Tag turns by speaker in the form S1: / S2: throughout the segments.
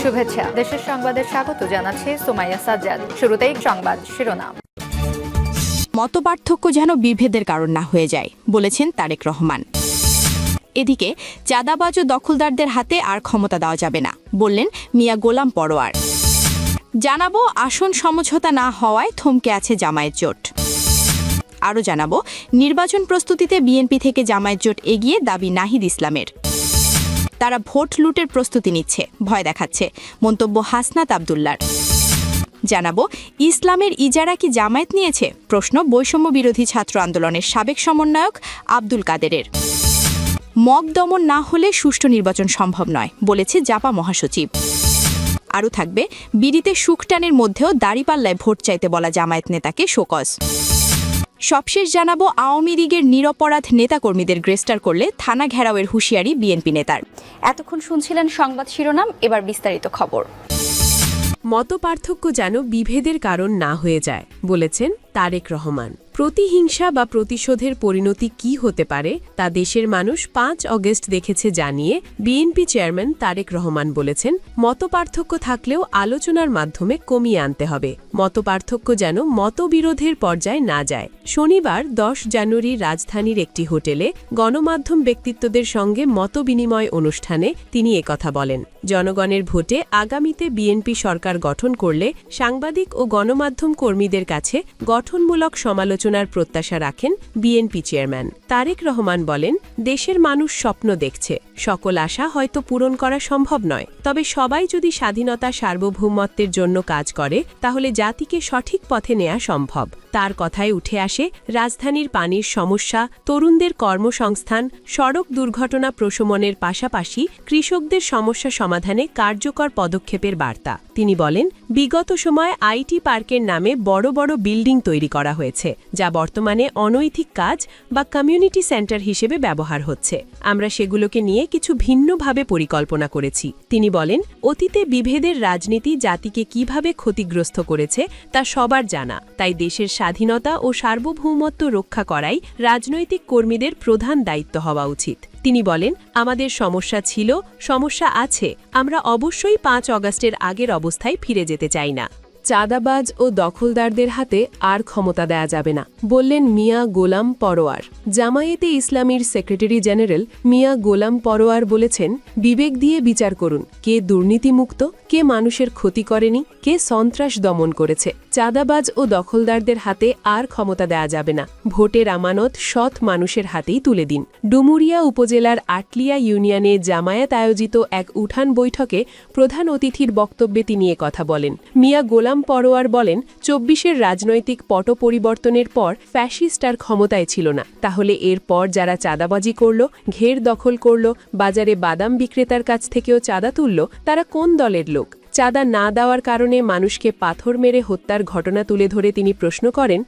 S1: শুভেচ্ছা। দেশের সংবাদে স্বাগত জানাচ্ছে সুমাইয়া সাজ্জাদ। শুরুতেই সংবাদ শিরোনাম।
S2: মতপার্থক্য যেন বিভেদের কারণ না হয়ে যায়, বলেছেন তারেক রহমান। এদিকে চাঁদাবাজ ও দখলদারদের হাতে আর ক্ষমতা দেওয়া যাবে না, বললেন মিয়া গোলাম পরোয়ার। জানাবো আসন সমঝোতা না হওয়ায় থমকে আছে জামায়াত জোট। আরও জানাবো নির্বাচন প্রস্তুতিতে বিএনপি থেকে জামায়াত জোট এগিয়ে দাবি নাহিদ ইসলামের। তারা ভোট লুটের প্রস্তুতি নিচ্ছে, ভয় দেখাচ্ছে, মন্তব্য হাসনাত আবদুল্লার। জানাবো ইসলামের ইজারা কি জামায়াত নিয়েছে, প্রশ্ন বৈষম্য বিরোধী ছাত্র আন্দোলনের সাবেক সমন্বয়ক আব্দুল কাদেরের। মব দমন না হলে সুষ্ঠু নির্বাচন সম্ভব নয়, বলেছে জাপা মহাসচিব। আরও থাকবে বিড়িতে সুখটানের মধ্যেও দাড়িপাল্লায় ভোট চাইতে বলা জামায়াত নেতাকে শোকজ। সবশেষ জানাবো আওয়ামী লীগের নিরপরাধ নেতাকর্মীদের গ্রেফতার করলে থানা ঘেরাওয়ের হুঁশিয়ারি বিএনপি নেতার।
S1: এতক্ষণ শুনছিলেন সংবাদ শিরোনাম, এবার বিস্তারিত খবর।
S3: মতপার্থক্য যেন বিভেদের কারণ না হয়ে যায়, বলেছেন তারেক রহমান। প্রতিহিংসা বা প্রতিশোধের পরিণতি কি হতে পারে তা দেশের মানুষ ৫ অগস্ট দেখেছে জানিয়ে বিএনপি চেয়ারম্যান তারেক রহমান বলেছেন, মতপার্থক্য থাকলেও আলোচনার মাধ্যমে কমিয়ে আনতে হবে। মতপার্থক্য যেন মতবিরোধের পর্যায়ে না যায়। শনিবার ১০ জানুয়ারি রাজধানীর একটি হোটেলে গণমাধ্যম ব্যক্তিত্বদের সঙ্গে মতবিনিময় অনুষ্ঠানে তিনি একথা বলেন। জনগণের ভোটে আগামীতে বিএনপি সরকার গঠন করলে সাংবাদিক ও গণমাধ্যম কর্মীদের কাছে গঠনমূলক সমালোচনার প্রত্যাশা রাখেন বিএনপি চেয়ারম্যান। তারেক রহমান বলেন, দেশের মানুষ স্বপ্ন দেখছে, সকল আশা হয়তো পূরণ করা সম্ভব নয়, তবে সবাই যদি স্বাধীনতা সার্বভৌমত্বের জন্য কাজ করে তাহলে জাতিকে সঠিক পথে নেওয়া সম্ভব। তার কথায় উঠে আসে রাজধানীর পানির সমস্যা, তরুণদের কর্মসংস্থান, সড়ক দুর্ঘটনা প্রশমনের পাশাপাশি কৃষকদের সমস্যা সমাধানে কার্যকর পদক্ষেপের বার্তা। তিনি বলেন, বিগত সময়ে আইটি পার্কের নামে বড় বড় বিল্ডিং তৈরি করা হয়েছে, যা বর্তমানে অনৈতিক কাজ বা কমিউনিটি সেন্টার হিসেবে ব্যবহার হচ্ছে। আমরা সেগুলোকে নিয়ে কিছু ভিন্নভাবে পরিকল্পনা করেছি। তিনি বলেন, অতীতে বিভেদের রাজনীতি জাতিকে কিভাবে ক্ষতিগ্রস্ত করেছে তা সবার জানা, তাই দেশের স্বাধীনতা ও সার্বভৌমত্ব রক্ষা করাই রাজনৈতিক কর্মীদের প্রধান দায়িত্ব হওয়া উচিত। তিনি বলেন, আমাদের সমস্যা ছিল, সমস্যা আছে, আমরা অবশ্যই ৫ অগাস্টের আগের অবস্থায় ফিরে যেতে চাই না। চাঁদাবাজ ও দখলদারদের হাতে আর ক্ষমতা দেয়া যাবে না, বললেন মিয়া গোলাম পরোয়ার। জামায়াতে ইসলামীর সেক্রেটারি জেনারেল মিয়া গোলাম পরোয়ার বলেছেন, বিবেক দিয়ে বিচার করুন, কে দুর্নীতিমুক্ত, কে মানুষের ক্ষতি করেনি, কে সন্ত্রাস দমন করেছে। চাঁদাবাজ ও দখলদারদের হাতে আর ক্ষমতা দেয়া যাবে না, ভোটের আমানত সৎ মানুষের হাতেই তুলে দিন। ডুমুরিয়া উপজেলার আটলিয়া ইউনিয়নে জামায়াত আয়োজিত এক উঠান বৈঠকে প্রধান অতিথির বক্তব্যে তিনি কথা বলেন। মিয়া গোলাম পরোয়ার বলেন, ২৪-এর রাজনৈতিক পট পরিবর্তনের পর ফ্যাসিস্ট আর ক্ষমতায় ছিল না, তাহলে এরপর যারা চাঁদাবাজি করল, ঘের দখল করল, বাজারে বাদাম বিক্রেতার কাছ থেকেও চাঁদা তুলল, তারা কোন দলের লোক? চাঁদা না দেওয়ার কারণে মানুষকে পাথর মেরে হত্যার ঘটনা তুলে ধরে তিনি প্রশ্ন করেন,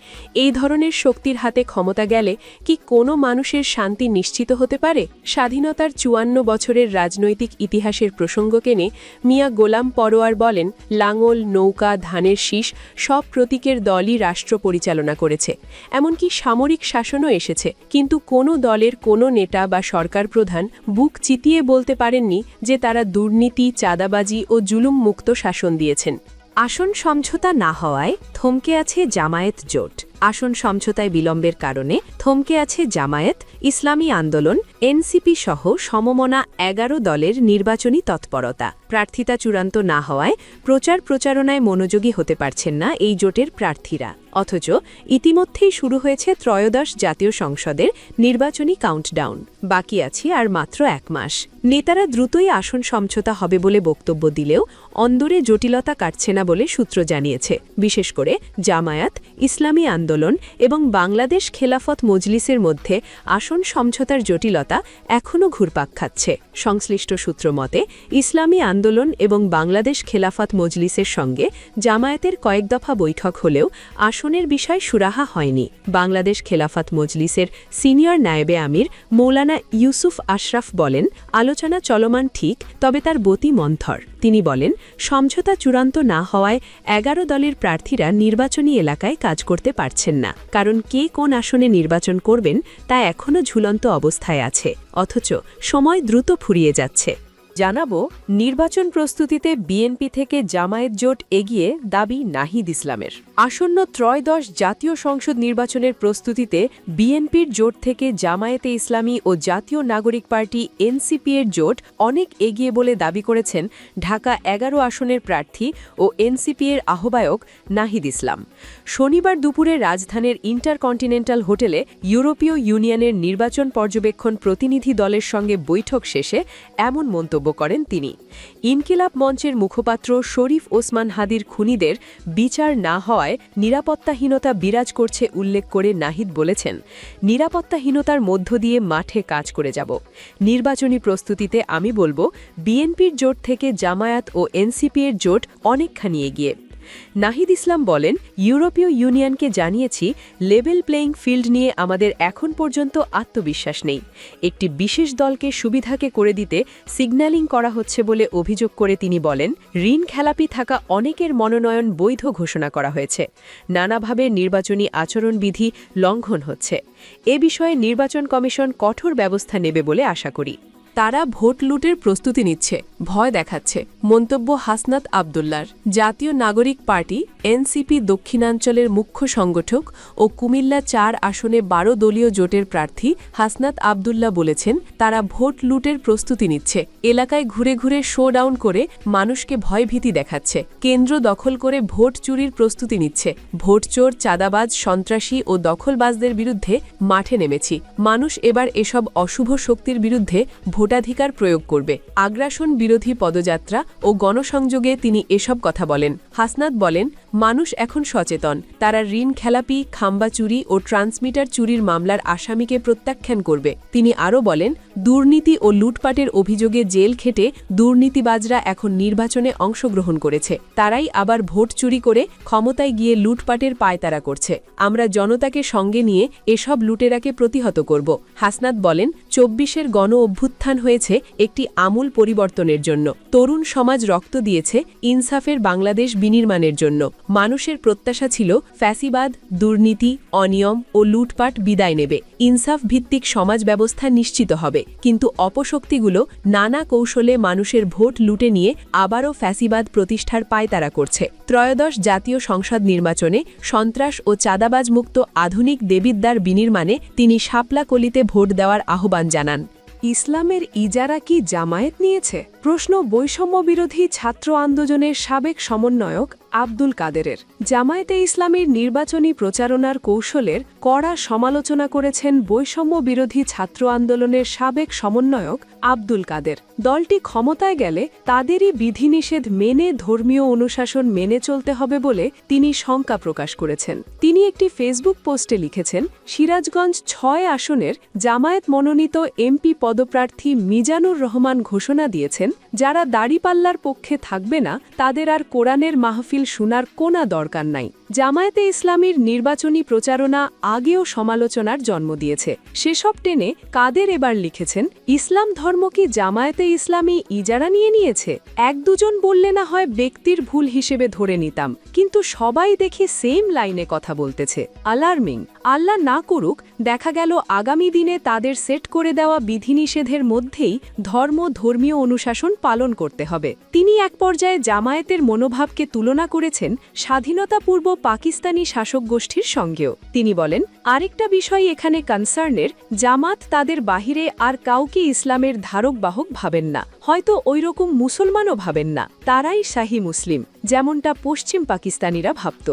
S3: এই ধরনের শক্তির হাতে ক্ষমতা গেলে কি কোনো মানুষের শান্তি নিশ্চিত হতে পারে? স্বাধীনতার ৫৪ বছরের রাজনৈতিক ইতিহাসের প্রসঙ্গ কেনে মিয়া গোলাম পরোয়ার বলেন, লাঙল, নৌকা, ধানের শীষ সব প্রতীকের দলই রাষ্ট্র পরিচালনা করেছে, এমনকি সামরিক শাসনও এসেছে, কিন্তু কোনো দলের কোনো নেতা বা সরকার প্রধান বুক চিতিয়ে বলতে পারেননি যে তারা দুর্নীতি, চাঁদাবাজি ও জুলুম মুক্ত শাসন দিয়েছেন। আসন সমঝোতা না হওয়ায় থমকে আছে জামায়াত জোট। আসন সমঝোতায় বিলম্বের কারণে থমকে আছে জামায়াত, ইসলামী আন্দোলন, এনসিপি সহ সমমনা ১১ দলের নির্বাচনী তৎপরতা। প্রার্থিতা চূড়ান্ত না হওয়ায় প্রচারণায় মনোযোগী হতে পারছেন না এই জোটের প্রার্থীরা। অথচ ইতিমধ্যেই শুরু হয়েছে ত্রয়োদশ জাতীয় সংসদের নির্বাচনী কাউন্টডাউন। বাকি আছে আর মাত্র ১ মাস। নেতারা দ্রুতই আসন সমঝোতা হবে বলে বক্তব্য দিলেও অন্দরে জটিলতা কাটছে না বলে সূত্র জানিয়েছে। বিশেষ করে জামায়াত, ইসলামী আন্দোলন এবং বাংলাদেশ খেলাফত মজলিসের মধ্যে আসন সমঝোতার জটিলতা এখনও ঘুরপাক খাচ্ছে। সংশ্লিষ্ট সূত্র মতে ইসলামী আন্দোলন এবং বাংলাদেশ খেলাফত মজলিসের সঙ্গে জামায়াতের কয়েক দফা বৈঠক হলেও আসনের বিষয় সুরাহা হয়নি। বাংলাদেশ খেলাফত মজলিসের সিনিয়র নায়েবে আমির মৌলানা ইউসুফ আশরাফ বলেন, আলোচনা চলমান ঠিক, তবে তার গতি মন্থর। তিনি বলেন, সমঝোতা চূড়ান্ত না হওয়ায় ১১ দলের প্রার্থীরা নির্বাচনী এলাকায় কাজ করতে পারছেন না, কারণ কে কোন আসনে নির্বাচন করবেন তা এখনও ঝুলন্ত অবস্থায় আছে, অথচ সময় দ্রুত ফুরিয়ে যাচ্ছে। জানাবো নির্বাচন প্রস্তুতিতে বিএনপি থেকে জামায়াত জোট এগিয়ে, দাবি নাহিদ ইসলামের। আসন্ন ত্রয়োদশ জাতীয় সংসদ নির্বাচনের প্রস্তুতিতে বিএনপির জোট থেকে জামায়াতে ইসলামী ও জাতীয় নাগরিক পার্টি এনসিপি এর জোট অনেক এগিয়ে বলে দাবি করেছেন ঢাকা ১১ আসনের প্রার্থী ও এনসিপি এর আহ্বায়ক নাহিদ ইসলাম। শনিবার দুপুরে রাজধানীর ইন্টারকন্টিনেন্টাল হোটেলে ইউরোপীয় ইউনিয়নের নির্বাচন পর্যবেক্ষণ প্রতিনিধি দলের সঙ্গে বৈঠক শেষে এমন মন্তব্য করেন তিনি। ইনকিলাব মঞ্চের মুখপাত্র শরীফ ওসমান হাদির খুনিদের বিচার না হওয়ায় নিরাপত্তাহীনতা বিরাজ করছে উল্লেখ করে নাহিদ বলেছেন, নিরাপত্তাহীনতার মধ্য দিয়ে মাঠে কাজ করে যাব। নির্বাচনী প্রস্তুতিতে আমি বলবো বিএনপির জোট থেকে জামায়াত ও এনসিপি এর জোট অনেকখানি এগিয়ে। নাহিদ ইসলাম বলেন, ইউরোপীয় ইউনিয়নকে জানিয়েছি লেভেল প্লেয়িং ফিল্ড নিয়ে আমাদের এখন পর্যন্ত আত্মবিশ্বাস নেই। একটি বিশেষ দলকে সুবিধাকে করে দিতে সিগন্যালিং করা হচ্ছে বলে অভিযোগ করে তিনি বলেন, ঋণ খেলাপি থাকা অনেকের মনোনয়ন বৈধ ঘোষণা করা হয়েছে। নানাভাবে নির্বাচনী আচরণবিধি লঙ্ঘন হচ্ছে। এ বিষয়ে নির্বাচন কমিশন কঠোর ব্যবস্থা নেবে বলে আশা করি। তারা ভোট লুটের প্রস্তুতি নিচ্ছে, ভয় দেখাচ্ছে, মন্তব্য হাসনাত আবদুল্লার। জাতীয় নাগরিক পার্টি এনসিপি দক্ষিণাঞ্চলের মুখ্য সংগঠক ও কুমিল্লা ৪ আসনে ১২ দলীয় জোটের প্রার্থী হাসনাত আবদুল্লা বলেছেন, তারা ভোট লুটের প্রস্তুতি নিচ্ছে, এলাকায় ঘুরে ঘুরে শোডাউন করে মানুষকে ভয়ভীতি দেখাচ্ছে, কেন্দ্র দখল করে ভোট চুরির প্রস্তুতি নিচ্ছে। ভোট চোর, চাঁদাবাজ, সন্ত্রাসী ও দখলবাজদের বিরুদ্ধে মাঠে নেমেছি। মানুষ এবার এসব অশুভ শক্তির বিরুদ্ধে ভোটাধিকার প্রয়োগ করবে। আগ্রাসন বিরোধী পদযাত্রা ও গণসংযোগে তিনি এসব কথা বলেন। হাসনাত বলেন, মানুষ এখন সচেতন, তারা ঋণ খেলাপি, খাম্বা চুরি ও ট্রান্সমিটার চুরির মামলার আসামিকে প্রত্যাখ্যান করবে। তিনি আরও বলেন, দুর্নীতি ও লুটপাটের অভিযোগে জেল খেটে দুর্নীতিবাজরা এখন নির্বাচনে অংশগ্রহণ করেছে। তারাই আবার ভোট চুরি করে ক্ষমতায় গিয়ে লুটপাটের পায়তারা করছে। আমরা জনতাকে সঙ্গে নিয়ে এসব লুটেরাকে প্রতিহত করব। হাসনাত বলেন, ২৪-এর গণ অভ্যুত্থান হয়েছে একটি আমূল পরিবর্তনের জন্য। তরুণ সমাজ রক্ত দিয়েছে ইনসাফের বাংলাদেশ বিনির্মাণের জন্য। মানুষের প্রত্যাশা ছিল ফ্যাসিবাদ, দুর্নীতি, অনিয়ম ও লুটপাট বিদায় নেবে, ইনসাফ ভিত্তিক সমাজ ব্যবস্থা নিশ্চিত হবে। কিন্তু অপশক্তিগুলো নানা কৌশলে মানুষের ভোট লুটে নিয়ে আবারও ফ্যাসিবাদ প্রতিষ্ঠার পায়তারা করছে। ত্রয়োদশ জাতীয় সংসদ নির্বাচনে সন্ত্রাস ও চাঁদাবাজ মুক্ত আধুনিক দেবিদ্বার বিনির্মাণে তিনি শাপলাকলিতে ভোট দেওয়ার আহ্বান জানান। ইসলামের ইজারা কি জামায়াত নিয়েছে? প্রশ্ন বৈষম্য বিরোধী ছাত্র আন্দোলনের সাবেক সমন্বয়ক আব্দুল কাদেরের। জামায়াতে ইসলামীর নির্বাচনী প্রচারণার কৌশলের কড়া সমালোচনা করেছেন বৈষম্য বিরোধী ছাত্র আন্দোলনের সাবেক সমন্বয়ক আব্দুল কাদের। দলটি ক্ষমতায় গেলে তাদেরই বিধিনিষেধ মেনে ধর্মীয় অনুশাসন মেনে চলতে হবে বলে তিনি শঙ্কা প্রকাশ করেছেন। তিনি একটি ফেসবুক পোস্টে লিখেছেন, সিরাজগঞ্জ ৬ আসনের জামায়াত মনোনীত এমপি পদপ্রার্থী মিজানুর রহমান ঘোষণা দিয়েছেন, যারা দাড়িপাল্লার পক্ষে থাকবে না তাদের আর কোরআনের মাহফিল শোনার কোনো দরকার নাই। জামায়াতে ইসলামীর নির্বাচনী প্রচারণা আগেও সমালোচনার জন্ম দিয়েছে। সেসব টেনে কাদের এবার লিখেছেন, ইসলাম ধর্ম কি জামায়াতে ইসলামী ইজারা নিয়ে নিয়েছে? এক দুজন বললে না হয় ব্যক্তির ভুল হিসেবে ধরে নিতাম, কিন্তু সবাই দেখি সেম লাইনে কথা বলতেছে। অ্যালার্মিং। আল্লাহ না করুক দেখা গেল আগামী দিনে তাদের সেট করে দেওয়া বিধিনিষেধের মধ্যেই ধর্মীয় অনুশাসন পালন করতে হবে। তিনি এক পর্যায়ে জামায়াতের মনোভাবকে তুলনা করেছেন স্বাধীনতাপূর্ব পাকিস্তানি শাসক গোষ্ঠীর সঙ্গেও। তিনি বলেন, আরেকটা বিষয় এখানে কনসার্নের, জামাত তাদের বাহিরে আর কাউকে ইসলামের ধারক বাহক ভাবেন না, হয়তো ওইরকম মুসলমানও ভাবেন না, তারাই শাহী মুসলিম, যেমনটা পশ্চিম পাকিস্তানিরা ভাবত।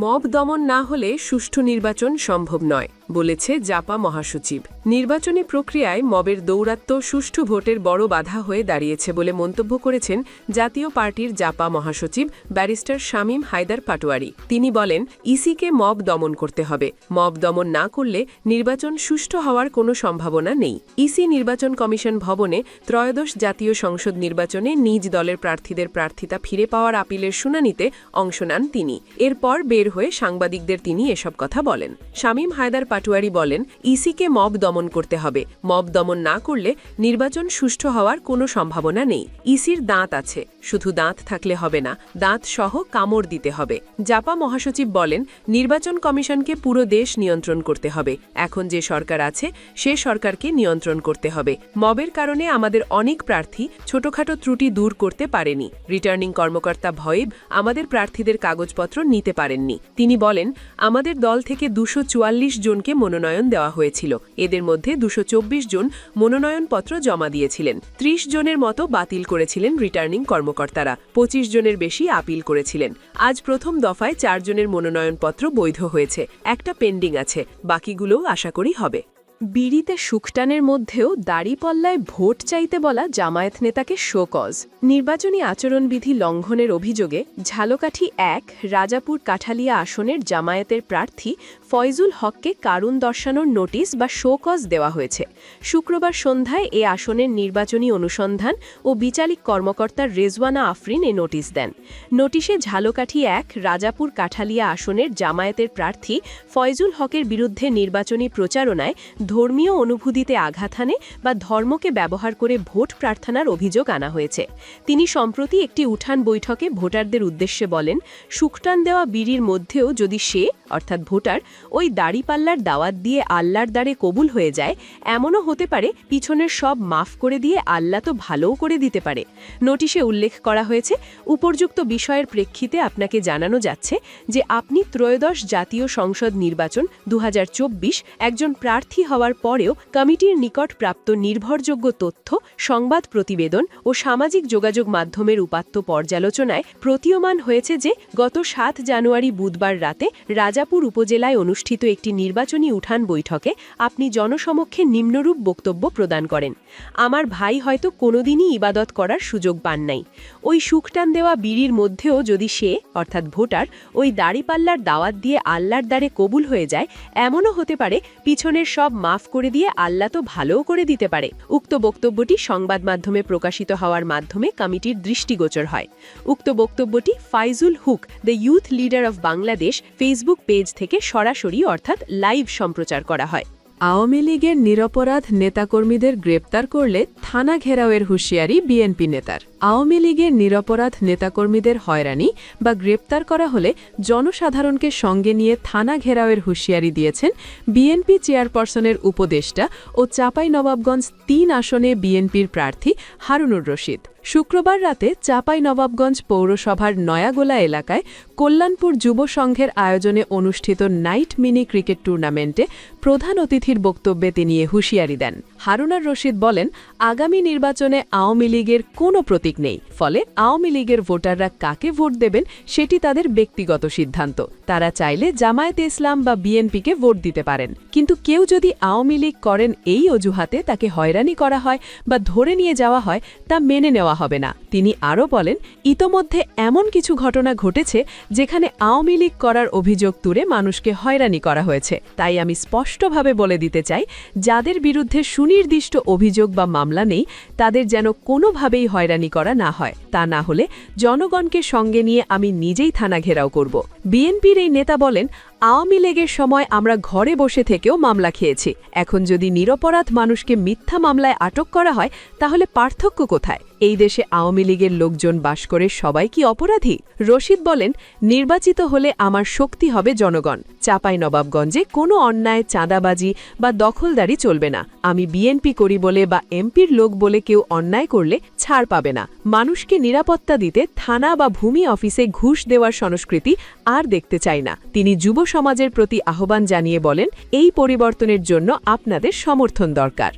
S3: মব দমন না হলে সুষ্ঠু নির্বাচন সম্ভব নয়, বলেছে জাপা মহাসচিব। নির্বাচনী প্রক্রিয়ায় মবের দৌরাত্ম্য সুষ্ঠু ভোটের বড় বাধা হয়ে দাঁড়িয়েছে বলে মন্তব্য করেছেন জাতীয় পার্টির জাপা মহাসচিব ব্যারিস্টার শামীম হায়দার পাটোয়ারি। তিনি বলেন, ইসিকে মব দমন করতে হবে। মব দমন না করলে নির্বাচন সুষ্ঠু হওয়ার কোনো সম্ভাবনা নেই। ইসি নির্বাচন কমিশন ভবনে ত্রয়োদশ জাতীয় সংসদ নির্বাচনে নিজ দলের প্রার্থীদের প্রার্থিতা ফিরে পাওয়ার আপিলের শুনানিতে অংশ নেন তিনি। এরপর বের বের হয়ে সাংবাদিকদের তিনি এসব কথা বলেন। শামীম হায়দার পাটোয়ারি বলেন, ইসিকে মব দমন করতে হবে। মব দমন না করলে নির্বাচন সুষ্ঠু হওয়ার কোনো সম্ভাবনা নেই। ইসির দাঁত আছে, শুধু দাঁত থাকলে হবে না, দাঁত সহ কামড় দিতে হবে। জাপা মহাসচিব বলেন, নির্বাচন কমিশনকে পুরো দেশ নিয়ন্ত্রণ করতে হবে। এখন যে সরকার আছে সে সরকারকে নিয়ন্ত্রণ করতে হবে। মবের কারণে আমাদের অনেক প্রার্থী ছোটখাটো ত্রুটি দূর করতে পারেনি। রিটার্নিং কর্মকর্তা ভয়েব আমাদের প্রার্থীদের কাগজপত্র নিতে পারেননি। তিনি বলেন, আমাদের দল থেকে 244 জনকে মনোনয়ন দেওয়া হয়েছিল। এদের মধ্যে 224 জন মনোনয়নপত্র জমা দিয়েছিলেন। 30 জনের মতো বাতিল করেছিলেন রিটার্নিং কর্মকর্তারা। 25 জনের বেশি আপিল করেছিলেন। আজ প্রথম দফায় 4 জনের মনোনয়নপত্র বৈধ হয়েছে, একটা পেন্ডিং আছে, বাকিগুলোও আশা করি হবে। বিড়িতে সুখটানের মধ্যেও দাড়িপাল্লায় ভোট চাইতে বলা জামায়াত নেতাকে শোকজ। নির্বাচনী আচরণবিধি লঙ্ঘনের অভিযোগে ঝালকাঠি 1 রাজাপুর কাঠালিয়া আসনের জামায়াতের প্রার্থী ফয়জুল হককে কারণ দর্শানোর নোটিশ বা শোকজ দেওয়া হয়েছে। শুক্রবার সন্ধ্যায় এ আসনের নির্বাচনী অনুসন্ধান ও বিচারিক কর্মকর্তা রেজওয়ানা আফরিন এ নোটিশ দেন। নোটিশে ঝালকাঠি 1 রাজাপুর কাঠালিয়া আসনের জামায়াতের প্রার্থী ফয়জুল হকের বিরুদ্ধে নির্বাচনী প্রচারণায় ধর্মীয় অনুভূতিতে আঘাত হানে বা ধর্মকে ব্যবহার করে ভোট প্রার্থনার অভিযোগ আনা হয়েছে। তিনি সম্প্রতি একটি উঠান বৈঠকে ভোটারদের উদ্দেশ্যে বলেন, সুখটান দেওয়া বিড়ির মধ্যেও যদি সে অর্থাৎ ভোটার ওই দাড়িপাল্লার দাওয়াত দিয়ে আল্লাহর দ্বারে কবুল হয়ে যায়, এমনও হতে পারে পিছনের সব মাফ করে দিয়ে আল্লাহ তো ভালোও করে দিতে পারে। নোটিশে উল্লেখ করা হয়েছে, উপর্যুক্ত বিষয়ের প্রেক্ষিতে আপনাকে জানানো যাচ্ছে যে আপনি ত্রয়োদশ জাতীয় সংসদ নির্বাচন 2024 একজন প্রার্থী হওয়ার পরেও কমিটির নিকট প্রাপ্ত নির্ভরযোগ্য তথ্য, সংবাদ প্রতিবেদন ও সামাজিক যোগাযোগ মাধ্যমের উপাত্ত পর্যালোচনায় প্রতীয়মান হয়েছে যে গত 7 জানুয়ারি বুধবার রাতে রাজাপুর উপজেলায় অনুষ্ঠিত একটি নির্বাচনী উঠান বৈঠকে আপনি জনসমক্ষে নিম্নরূপ বক্তব্য প্রদান করেন, আমার ভাই হয়তো কোনোদিনই ইবাদত করার সুযোগ পান নাই। ওই সুখটান দেওয়া বিড়ির মধ্যেও যদি সে অর্থাৎ ভোটার ওই দাড়িপাল্লার দাওয়াত দিয়ে আল্লাহর দ্বারে কবুল হয়ে যায়, এমনও হতে পারে পিছনের সব মাফ করে দিয়ে আল্লাহ তো ভালোও করে দিতে পারে। উক্ত বক্তব্যটি সংবাদ মাধ্যমে প্রকাশিত হওয়ার মাধ্যমে কমিটির দৃষ্টিগোচর হয়। উক্ত বক্তব্যটি Faizul Huq the youth leader of Bangladesh Facebook page থেকে সরাসরি অর্থাৎ লাইভ সম্প্রচার করা হয়।
S4: আওয়ামী লীগের নিরপরাধ নেতাকর্মীদের গ্রেপ্তার করলে থানা ঘেরাওয়ের হুঁশিয়ারি বিএনপি নেতার। আওয়ামী লীগের নিরপরাধ নেতাকর্মীদের হয়রানি বা গ্রেপ্তার করা হলে জনসাধারণকে সঙ্গে নিয়ে থানা ঘেরাওয়ের হুঁশিয়ারি দিয়েছেন বিএনপি চেয়ারপারসনের উপদেষ্টা ও চাঁপাইনবাবগঞ্জ 3 আসনে বিএনপির প্রার্থী হারুনুর রশিদ। শুক্রবার রাতে চাঁপাইনবাবগঞ্জ পৌরসভার নয়াগোলা এলাকায় কল্যাণপুর যুব সংঘের আয়োজনে অনুষ্ঠিত নাইট মিনি ক্রিকেট টুর্নামেন্টে প্রধান অতিথির বক্তব্যে তিনি এ হুঁশিয়ারি দেন। হারুনুর রশিদ বলেন, আগামী নির্বাচনে আওয়ামী লীগের কোনো প্রতীক নেই, ফলে আওয়ামী লীগের ভোটাররা কাকে ভোট দেবেন সেটি তাদের ব্যক্তিগত সিদ্ধান্ত। তারা চাইলে জামায়াতে ইসলাম বা বিএনপিকে ভোট দিতে পারেন, কিন্তু কেউ যদি আওয়ামী লীগ করেন এই অজুহাতে তাকে হয়রানি করা হয় বা ধরে নিয়ে যাওয়া হয়, তা মেনে নেওয়া হবে না। তিনি আরও বলেন, ইতোমধ্যে এমন কিছু ঘটনা ঘটেছে যেখানে আওয়ামী লীগ করার অভিযোগ তুলে মানুষকে হয়রানি করা হয়েছে। তাই আমি স্পষ্টভাবে বলে দিতে চাই, যাদের বিরুদ্ধে সুনির্দিষ্ট অভিযোগ বা মামলা নেই তাদের যেন কোনোভাবেই হয়রানি করা না হয়। তা না হলে জনগণকে সঙ্গে নিয়ে আমি নিজেই থানা ঘেরাও করব। বিএনপির এই নেতা বলেন, আওয়ামী লীগের সময় আমরা ঘরে বসে থেকেও মামলা খেয়েছি। এখন যদি নিরপরাধ মানুষকে মিথ্যা মামলায় আটক করা হয় তাহলে পার্থক্য কোথায়? এই দেশে আওয়ামী লীগের লোকজন বাস করে সবাই কি অপরাধী? রশিদ বলেন, নির্বাচিত হলে আমার শক্তি হবে জনগণ। চাঁপাইনবাবগঞ্জে কোনো অন্যায়, চাঁদাবাজি বা দখলদারি চলবে না। আমি বিএনপি করি বলে বা এমপির লোক বলে কেউ অন্যায় করলে ছাড় পাবে না। মানুষকে নিরাপত্তা দিতে থানা বা ভূমি অফিসে ঘুষ দেওয়ার সংস্কৃতি আর দেখতে চাই না। তিনি যুব সমাজের প্রতি আহ্বান জানিয়ে বলেন, এই পরিবর্তনের জন্য আপনাদের সমর্থন দরকার।